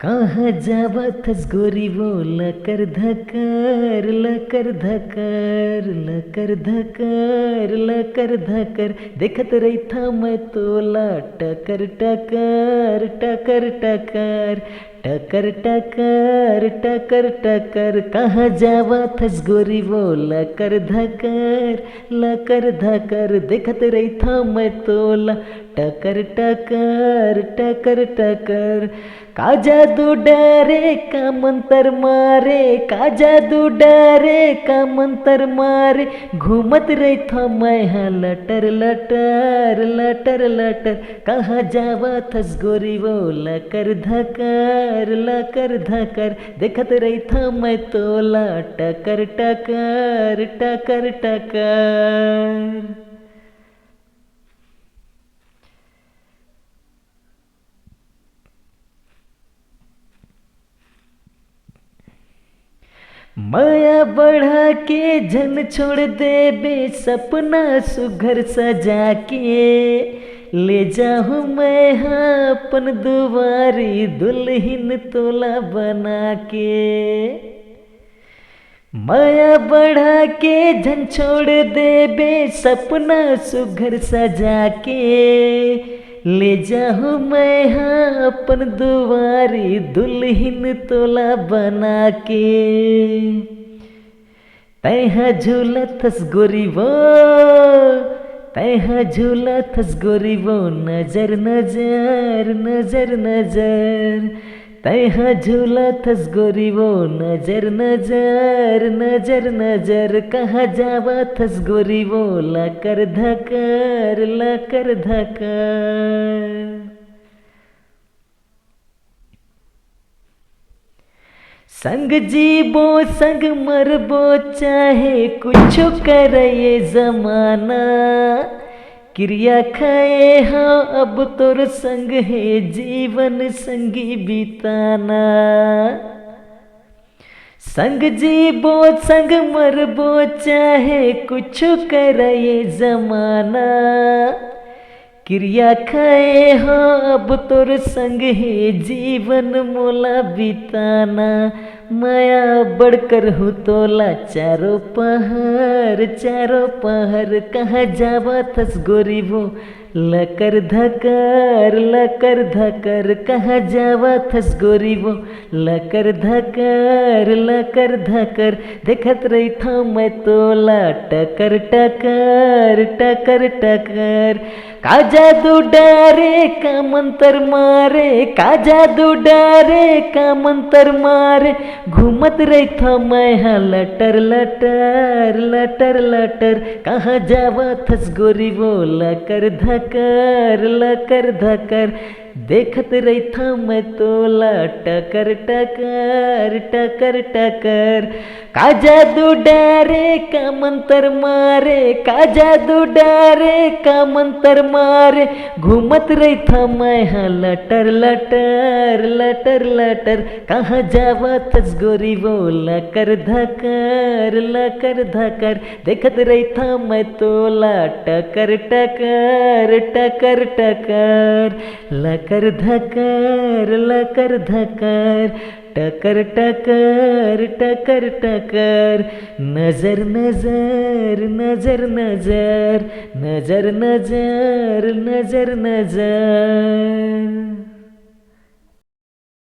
कहाँ जावतस गोरी वो लकर धकर लकर धकर लकर धकर लकर धकर देखत रही था मैं तोला टकर टकर टकर टकर टकर टकर टकर टकर कहाँ जावतस गोरी वो लकर धकर देखत रही था मैं तोला टकर टकर टकर टकर का जादू डरे का मंतर मारे का जादू डरे का मंतर मारे घूमत रही था मैं हाँ लटर लटर लटर लटर कहाँ जावा थस गोरी वो लकर धकर देखत रही था मैं तोला टकर टकर टकर टकर। माया बढ़ा के जन छोड़ दे बे सपना सुघर सजा के ले जाऊँ मैं हाँ अपन दुआरी दुल्हन तोला बना के। माया बढ़ा के जन छोड़ दे बे सपना सुघर सजा के ले जाऊँ मैं हाँ अपन दुआरी दुल्हन तोला बना के। तैहा झूला थस गोरी वो तैहा झूला थस गोरी वो नजर नजर नजर नजर तैहा झूला थस गोरी वो नजर नजर नजर नजर कहाँ जावा थस गोरी वो लकर धकर लकर धकर। संग जीबो संग मरबो चाहे कुछ कर ये जमाना क्रिया खाए हाँ अब तोर संग है जीवन संगी बिताना। संग जीबो संग मरबो चाहे कुछ कर ये जमाना क्रिया खाए हो अब तोर संग है जीवन मोला बिताना। माया बढ़कर हूँ तोला चारों पहर कहाँ जावा थस गोरी वो लकर धकर कहाँ जावा थस गोरी वो लकर धकर देखत रही था मैं तोला टकर टकर टकर टकर। का जादू डरे का मंतर मारे का जादू डरे का मंतर मारे घूमत रही था मैं हाँ लटर लटर लटर लटर कहाँ जावा थस गोरी वो लकर धकर देखत रही था मैं तोला टकर टकर टकर टकर। का जादू डरे का मंतर मारे का जादू डरे का मंतर मारे घूमत रही था मैं हाँ लटर लटर लटर लटर कहाँ जावा थस गोरी वो लकर धकर देखत रही था मैं तोला टकर टकर टकर टकर लकर धकर टकर टकर टकर टकर नजर नजर नजर नजर नजर नजर नजर नजर।